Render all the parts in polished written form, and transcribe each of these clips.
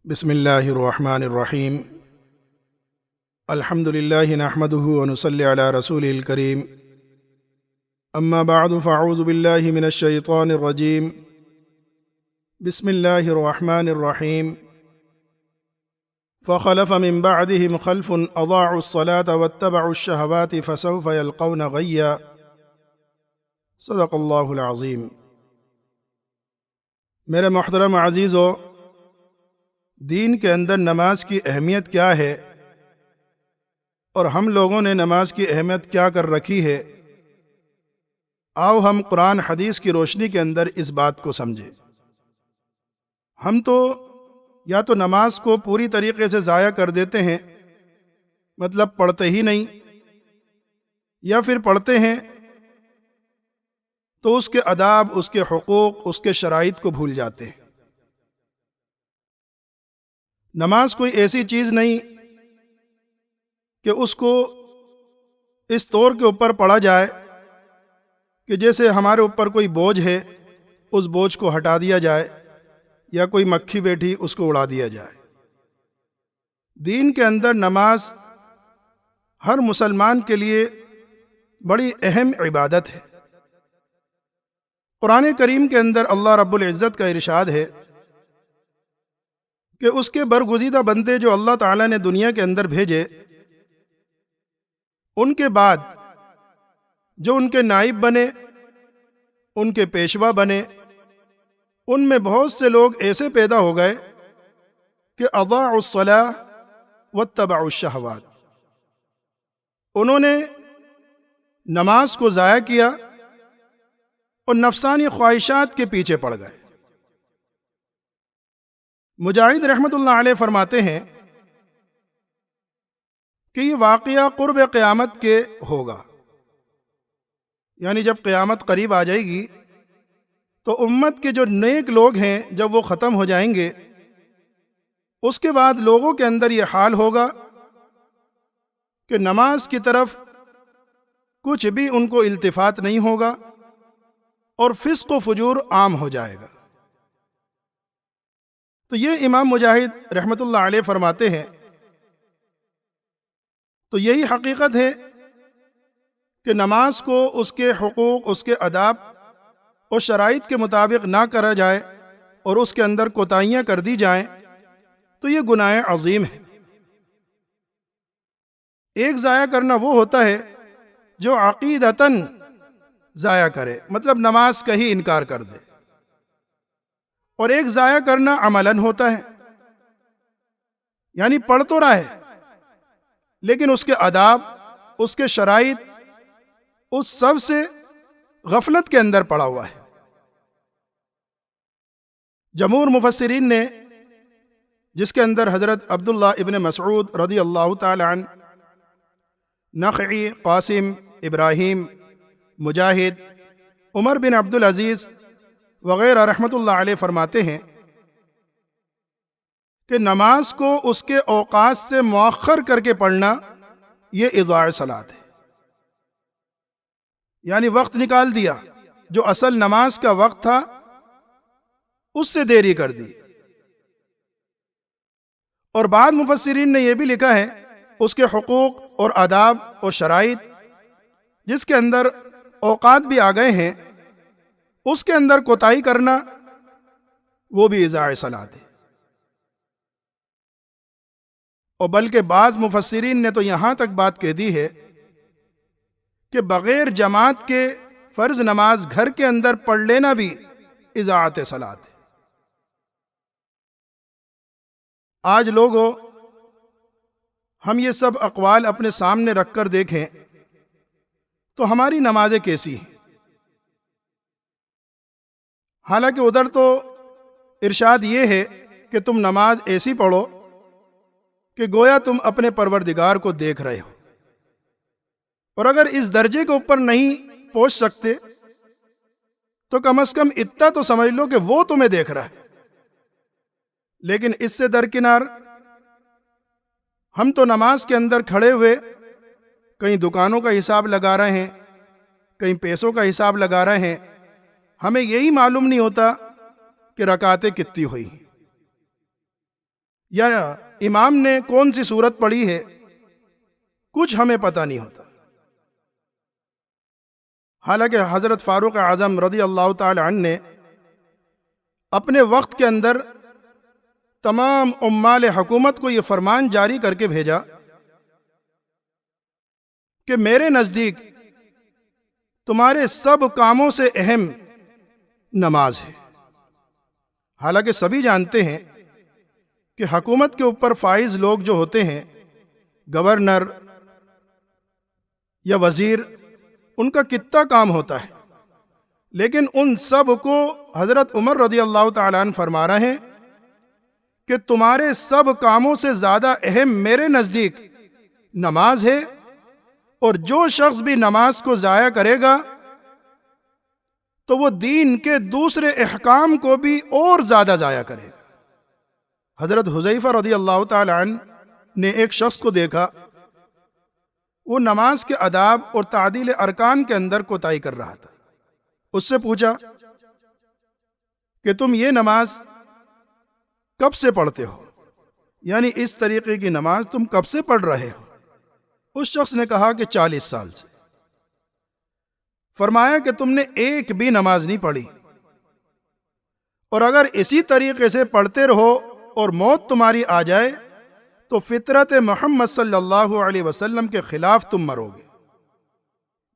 بسم اللہ الرحمن الرحیم الحمد للہ نحمده ونصلی علی رسول الکریم اما بعد فاعوذ باللہ من الشیطان الرجیم بسم اللہ الرحمن الرحیم فخلف من بعدهم خلف اضاعوا الصلاة واتبعوا الشہوات فسوف یلقون غیا صدق اللہ العظیم۔ میرے محترم عزیزو، دین کے اندر نماز کی اہمیت کیا ہے اور ہم لوگوں نے نماز کی اہمیت کیا کر رکھی ہے، آؤ ہم قرآن حدیث کی روشنی کے اندر اس بات کو سمجھیں۔ ہم تو یا تو نماز کو پوری طریقے سے ضائع کر دیتے ہیں، مطلب پڑھتے ہی نہیں، یا پھر پڑھتے ہیں تو اس کے آداب، اس کے حقوق، اس کے شرائط کو بھول جاتے ہیں۔ نماز کوئی ایسی چیز نہیں کہ اس کو اس طور کے اوپر پڑھا جائے کہ جیسے ہمارے اوپر کوئی بوجھ ہے، اس بوجھ کو ہٹا دیا جائے، یا کوئی مکھی بیٹھی اس کو اڑا دیا جائے۔ دین کے اندر نماز ہر مسلمان کے لیے بڑی اہم عبادت ہے۔ قرآن کریم کے اندر اللہ رب العزت کا ارشاد ہے کہ اس کے برگزیدہ بندے جو اللہ تعالیٰ نے دنیا کے اندر بھیجے، ان کے بعد جو ان کے نائب بنے، ان کے پیشوا بنے، ان میں بہت سے لوگ ایسے پیدا ہو گئے کہ اضاعوا الصلاۃ واتبعوا الشہوات، انہوں نے نماز کو ضائع کیا اور نفسانی خواہشات کے پیچھے پڑ گئے۔ مجاہد رحمۃ اللہ علیہ فرماتے ہیں کہ یہ واقعہ قرب قیامت کے ہوگا، یعنی جب قیامت قریب آ جائے گی تو امت کے جو نیک لوگ ہیں جب وہ ختم ہو جائیں گے، اس کے بعد لوگوں کے اندر یہ حال ہوگا کہ نماز کی طرف کچھ بھی ان کو التفات نہیں ہوگا اور فسق و فجور عام ہو جائے گا۔ تو یہ امام مجاہد رحمۃ اللہ علیہ فرماتے ہیں، تو یہی حقیقت ہے کہ نماز کو اس کے حقوق، اس کے آداب اور شرائط کے مطابق نہ کرا جائے اور اس کے اندر کوتاہیاں کر دی جائیں تو یہ گناہ عظیم ہے۔ ایک ضائع کرنا وہ ہوتا ہے جو عقیدتاً ضائع کرے، مطلب نماز کا ہی انکار کر دے، اور ایک ضائع کرنا عملاً ہوتا ہے، یعنی پڑھ تو رہا ہے لیکن اس کے آداب، اس کے شرائط، اس سب سے غفلت کے اندر پڑا ہوا ہے۔ جمہور مفسرین نے، جس کے اندر حضرت عبداللہ ابن مسعود رضی اللہ تعالی عنہ، نخعی، قاسم، ابراہیم، مجاہد، عمر بن عبدالعزیز وغیرہ رحمۃ اللہ علیہ فرماتے ہیں کہ نماز کو اس کے اوقات سے مؤخر کر کے پڑھنا یہ اضاع صلاۃ ہے، یعنی وقت نکال دیا، جو اصل نماز کا وقت تھا اس سے دیری کر دی۔ اور بعض مفسرین نے یہ بھی لکھا ہے اس کے حقوق اور آداب اور شرائط، جس کے اندر اوقات بھی آ گئے ہیں، اس کے اندر کوتاہی کرنا وہ بھی اضاع صلاۃ ہے۔ اور بلکہ بعض مفسرین نے تو یہاں تک بات کہہ دی ہے کہ بغیر جماعت کے فرض نماز گھر کے اندر پڑھ لینا بھی اضاعت صلاۃ ہے۔ آج لوگوں، ہم یہ سب اقوال اپنے سامنے رکھ کر دیکھیں تو ہماری نمازیں کیسی ہیں؟ حالانکہ ادھر تو ارشاد یہ ہے کہ تم نماز ایسی پڑھو کہ گویا تم اپنے پروردگار کو دیکھ رہے ہو، اور اگر اس درجے کے اوپر نہیں پہنچ سکتے تو کم از کم اتنا تو سمجھ لو کہ وہ تمہیں دیکھ رہا ہے۔ لیکن اس سے درکنار ہم تو نماز کے اندر کھڑے ہوئے کہیں دکانوں کا حساب لگا رہے ہیں، کہیں پیسوں کا حساب لگا رہے ہیں، ہمیں یہی معلوم نہیں ہوتا کہ رکعتیں کتنی ہوئی۔ یا امام نے کون سی سورت پڑھی ہے، کچھ ہمیں پتہ نہیں ہوتا۔ حالانکہ حضرت فاروق اعظم رضی اللہ تعالی عنہ نے اپنے وقت کے اندر تمام عمال حکومت کو یہ فرمان جاری کر کے بھیجا کہ میرے نزدیک تمہارے سب کاموں سے اہم نماز ہے۔ حالانکہ سبھی جانتے ہیں کہ حکومت کے اوپر فائز لوگ جو ہوتے ہیں، گورنر یا وزیر، ان کا کتنا کام ہوتا ہے، لیکن ان سب کو حضرت عمر رضی اللہ تعالیٰ عنہ فرما رہے ہیں کہ تمہارے سب کاموں سے زیادہ اہم میرے نزدیک نماز ہے، اور جو شخص بھی نماز کو ضائع کرے گا تو وہ دین کے دوسرے احکام کو بھی اور زیادہ ضائع کرے گا۔ حضرت حذیفہ رضی اللہ تعالی عنہ نے ایک شخص کو دیکھا، وہ نماز کے آداب اور تعدیل ارکان کے اندر کوتاہی کر رہا تھا۔ اس سے پوچھا کہ تم یہ نماز کب سے پڑھتے ہو، یعنی اس طریقے کی نماز تم کب سے پڑھ رہے ہو؟ اس شخص نے کہا کہ 40 سال سے۔ فرمایا کہ تم نے ایک بھی نماز نہیں پڑھی، اور اگر اسی طریقے سے پڑھتے رہو اور موت تمہاری آ جائے تو فطرت محمد صلی اللہ علیہ وسلم کے خلاف تم مرو گے۔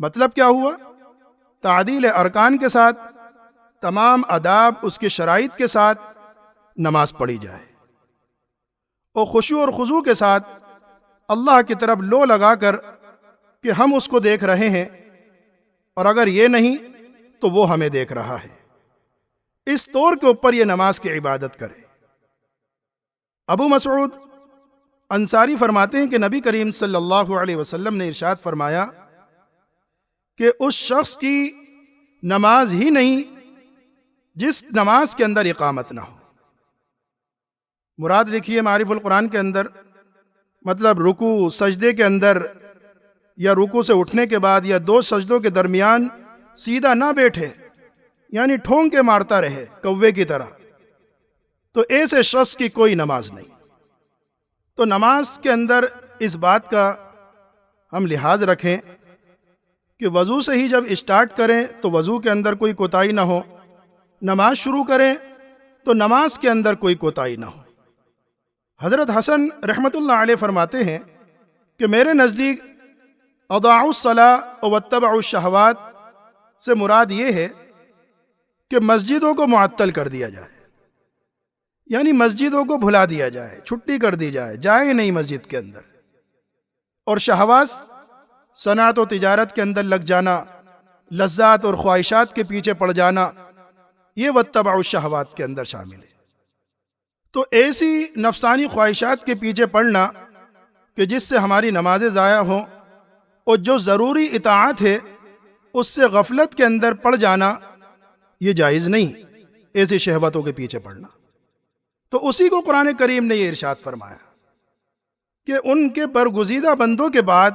مطلب کیا ہوا؟ تعدیل ارکان کے ساتھ، تمام آداب اس کے شرائط کے ساتھ نماز پڑھی جائے، اور خشوع اور خضوع کے ساتھ اللہ کی طرف لو لگا کر کہ ہم اس کو دیکھ رہے ہیں، اور اگر یہ نہیں تو وہ ہمیں دیکھ رہا ہے، اس طور کے اوپر یہ نماز کی عبادت کرے۔ ابو مسعود انصاری فرماتے ہیں کہ نبی کریم صلی اللہ علیہ وسلم نے ارشاد فرمایا کہ اس شخص کی نماز ہی نہیں جس نماز کے اندر اقامت نہ ہو۔ مراد لکھیے معارف القرآن کے اندر، مطلب رکوع سجدے کے اندر یا رکوع سے اٹھنے کے بعد یا دو سجدوں کے درمیان سیدھا نہ بیٹھے، یعنی ٹھونک کے مارتا رہے کوے کی طرح، تو ایسے شخص کی کوئی نماز نہیں۔ تو نماز کے اندر اس بات کا ہم لحاظ رکھیں کہ وضو سے ہی جب اسٹارٹ کریں تو وضو کے اندر کوئی کوتاہی نہ ہو، نماز شروع کریں تو نماز کے اندر کوئی کوتاہی نہ ہو۔ حضرت حسن رحمت اللہ علیہ فرماتے ہیں کہ میرے نزدیک اضاعوا الصلاۃ واتبعوا الشہوات سے مراد یہ ہے کہ مسجدوں کو معطل کر دیا جائے، یعنی مسجدوں کو بھلا دیا جائے، چھٹی کر دی جائے، جائے نہیں مسجد کے اندر، اور شہوات صنعت و تجارت کے اندر لگ جانا، لذات اور خواہشات کے پیچھے پڑ جانا، یہ واتبعوا الشہوات کے اندر شامل ہے۔ تو ایسی نفسانی خواہشات کے پیچھے پڑنا کہ جس سے ہماری نمازیں ضائع ہوں، اور جو ضروری اطاعت ہے اس سے غفلت کے اندر پڑ جانا، یہ جائز نہیں، ایسی شہوتوں کے پیچھے پڑنا۔ تو اسی کو قرآن کریم نے یہ ارشاد فرمایا کہ ان کے برگزیدہ بندوں کے بعد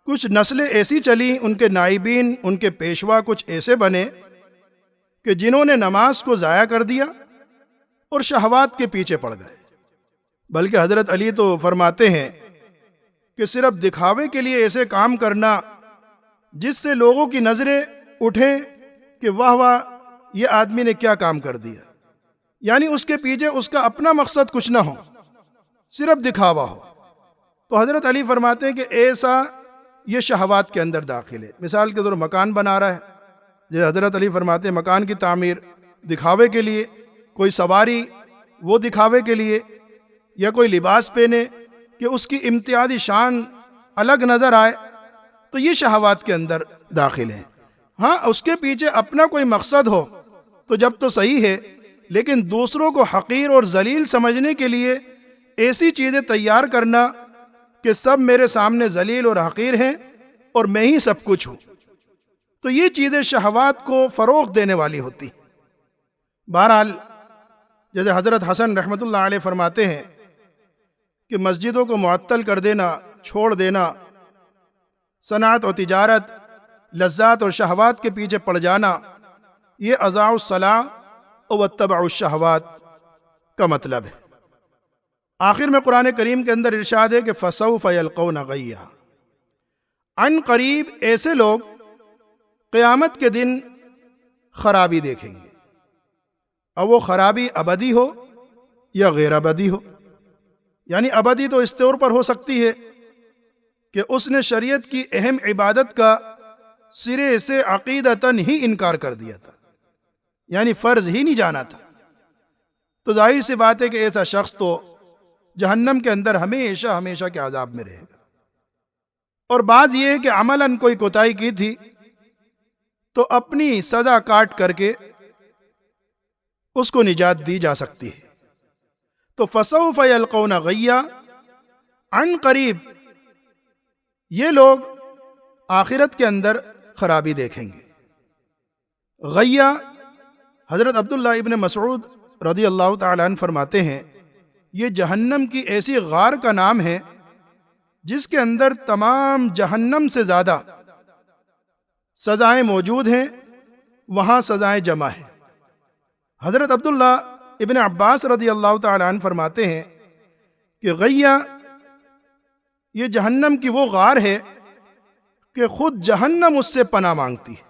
کچھ نسلیں ایسی چلیں، ان کے نائبین، ان کے پیشوا کچھ ایسے بنے کہ جنہوں نے نماز کو ضائع کر دیا اور شہوات کے پیچھے پڑ گئے۔ بلکہ حضرت علی تو فرماتے ہیں کہ صرف دکھاوے کے لیے ایسے کام کرنا جس سے لوگوں کی نظریں اٹھیں کہ واہ واہ یہ آدمی نے کیا کام کر دیا، یعنی اس کے پیچھے اس کا اپنا مقصد کچھ نہ ہو، صرف دکھاوا ہو۔ تو حضرت علی فرماتے ہیں کہ ایسا یہ شہوات کے اندر داخل ہے۔ مثال کے طور مکان بنا رہا ہے، جیسے حضرت علی فرماتے ہیں مکان کی تعمیر دکھاوے کے لیے، کوئی سواری وہ دکھاوے کے لیے، یا کوئی لباس پہنے کہ اس کی امتیازی شان الگ نظر آئے، تو یہ شہوات کے اندر داخل ہے۔ ہاں اس کے پیچھے اپنا کوئی مقصد ہو تو جب تو صحیح ہے، لیکن دوسروں کو حقیر اور ذلیل سمجھنے کے لیے ایسی چیزیں تیار کرنا کہ سب میرے سامنے ذلیل اور حقیر ہیں اور میں ہی سب کچھ ہوں، تو یہ چیزیں شہوات کو فروغ دینے والی ہوتی۔ بہرحال جیسے حضرت حسن رحمت اللہ علیہ فرماتے ہیں کہ مسجدوں کو معطل کر دینا، چھوڑ دینا، صنعت و تجارت، لذات اور شہوات کے پیچھے پڑ جانا، یہ اضاعوا الصلاۃ واتبعوا الشہوات کا مطلب ہے۔ آخر میں قرآن کریم کے اندر ارشاد ہے کہ فسوف یلقون غیا، عن قریب ایسے لوگ قیامت کے دن خرابی دیکھیں گے، اور وہ خرابی ابدی ہو یا غیر ابدی ہو۔ یعنی ابدی تو اس طور پر ہو سکتی ہے کہ اس نے شریعت کی اہم عبادت کا سرے سے عقیدتاً ہی انکار کر دیا تھا، یعنی فرض ہی نہیں جانا تھا، تو ظاہر سی بات ہے کہ ایسا شخص تو جہنم کے اندر ہمیشہ ہمیشہ کے عذاب میں رہے گا۔ اور بعض یہ ہے کہ عملاً کوئی کوتاہی کی تھی تو اپنی سزا کاٹ کر کے اس کو نجات دی جا سکتی ہے۔ تو فسوف یلقون غیا، عن قریب یہ لوگ آخرت کے اندر خرابی دیکھیں گے۔ غیا، حضرت عبداللہ ابن مسعود رضی اللہ تعالیٰ عنہ فرماتے ہیں یہ جہنم کی ایسی غار کا نام ہے جس کے اندر تمام جہنم سے زیادہ سزائیں موجود ہیں، وہاں سزائیں جمع ہیں۔ حضرت عبداللہ ابن عباس رضی اللہ تعالیٰ عنہ فرماتے ہیں کہ غیا یہ جہنم کی وہ غار ہے کہ خود جہنم اس سے پناہ مانگتی ہے،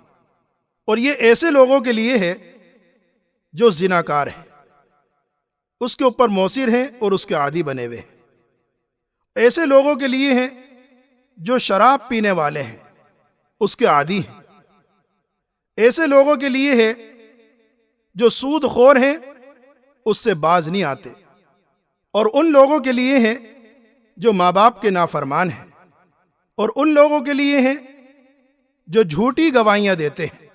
اور یہ ایسے لوگوں کے لیے ہے جو زناکار ہیں، اس کے اوپر موثر ہیں اور اس کے عادی بنے ہوئے ہیں، ایسے لوگوں کے لیے ہیں جو شراب پینے والے ہیں، اس کے عادی ہیں، ایسے لوگوں کے لیے ہے جو سود خور ہیں، اس سے باز نہیں آتے، اور ان لوگوں کے لیے ہے جو ماں باپ کے نافرمان ہیں، اور ان لوگوں کے لیے ہیں جو جھوٹی گواہیاں دیتے ہیں،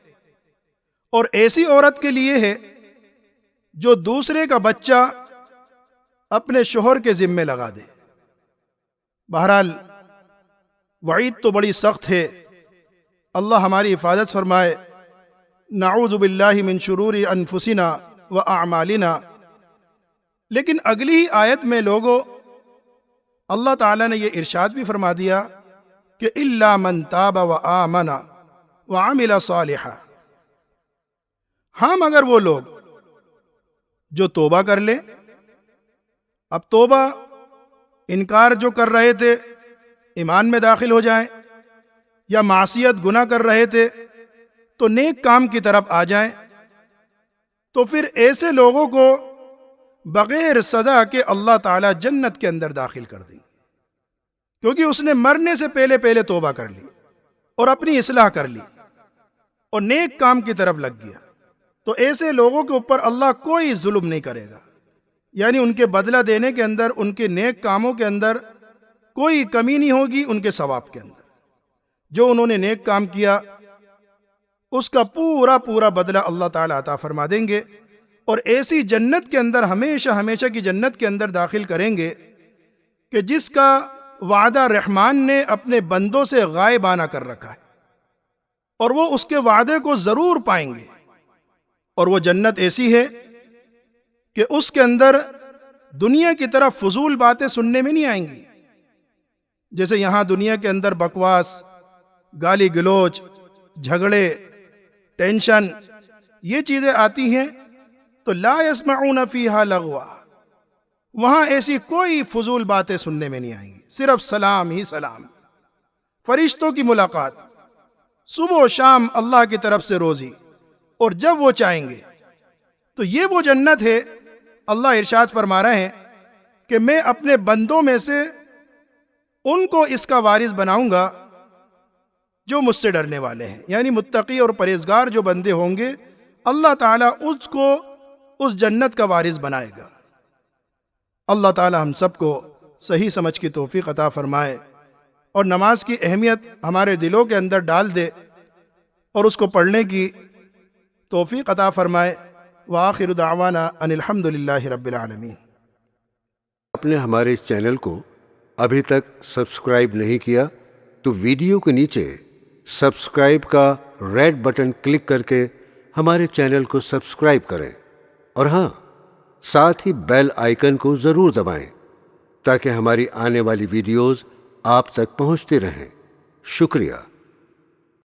اور ایسی عورت کے لیے ہے جو دوسرے کا بچہ اپنے شوہر کے ذمے لگا دے۔ بہرحال وعید تو بڑی سخت ہے، اللہ ہماری حفاظت فرمائے۔ نعوذ باللہ من شرور انفسنا و اعمالنا۔ لیکن اگلی ہی آیت میں لوگوں اللہ تعالیٰ نے یہ ارشاد بھی فرما دیا کہ الا من تاب و آمن وعمل صالحا، ہاں مگر وہ لوگ جو توبہ کر لیں۔ اب توبہ انکار جو کر رہے تھے ایمان میں داخل ہو جائیں، یا معصیت گناہ کر رہے تھے تو نیک کام کی طرف آ جائیں، تو پھر ایسے لوگوں کو بغیر سزا کے اللہ تعالیٰ جنت کے اندر داخل کر دیں، کیونکہ اس نے مرنے سے پہلے توبہ کر لی اور اپنی اصلاح کر لی اور نیک کام کی طرف لگ گیا۔ تو ایسے لوگوں کے اوپر اللہ کوئی ظلم نہیں کرے گا، یعنی ان کے بدلہ دینے کے اندر، ان کے نیک کاموں کے اندر کوئی کمی نہیں ہوگی، ان کے ثواب کے اندر جو انہوں نے نیک کام کیا اس کا پورا بدلہ اللہ تعالیٰ عطا فرما دیں گے، اور ایسی جنت کے اندر ہمیشہ ہمیشہ کی جنت کے اندر داخل کریں گے کہ جس کا وعدہ رحمان نے اپنے بندوں سے غائبانہ کر رکھا ہے، اور وہ اس کے وعدے کو ضرور پائیں گے۔ اور وہ جنت ایسی ہے کہ اس کے اندر دنیا کی طرف فضول باتیں سننے میں نہیں آئیں گی، جیسے یہاں دنیا کے اندر بکواس، گالی گلوچ، جھگڑے، ٹینشن، یہ چیزیں آتی ہیں، تو لا يسمعون فیہا لغوا، وہاں ایسی کوئی فضول باتیں سننے میں نہیں آئیں گی، صرف سلام ہی سلام، فرشتوں کی ملاقات، صبح و شام اللہ کی طرف سے روزی، اور جب وہ چاہیں گے۔ تو یہ وہ جنت ہے، اللہ ارشاد فرما رہے ہیں کہ میں اپنے بندوں میں سے ان کو اس کا وارث بناؤں گا جو مجھ سے ڈرنے والے ہیں، یعنی متقی اور پرہیزگار جو بندے ہوں گے، اللہ تعالیٰ اس کو اس جنت کا وارث بنائے گا۔ اللہ تعالیٰ ہم سب کو صحیح سمجھ کی توفیق عطا فرمائے، اور نماز کی اہمیت ہمارے دلوں کے اندر ڈال دے، اور اس کو پڑھنے کی توفیق عطا فرمائے۔ وآخر دعوانا ان الحمد للہ رب العالمین۔ آپ نے ہمارے اس چینل کو ابھی تک سبسکرائب نہیں کیا تو ویڈیو کے نیچے سبسکرائب کا ریڈ بٹن کلک کر کے ہمارے چینل کو سبسکرائب کریں، اور ہاں، ساتھ ہی بیل آئیکن کو ضرور دبائیں تاکہ ہماری آنے والی ویڈیوز آپ تک پہنچتی رہیں۔ شکریہ۔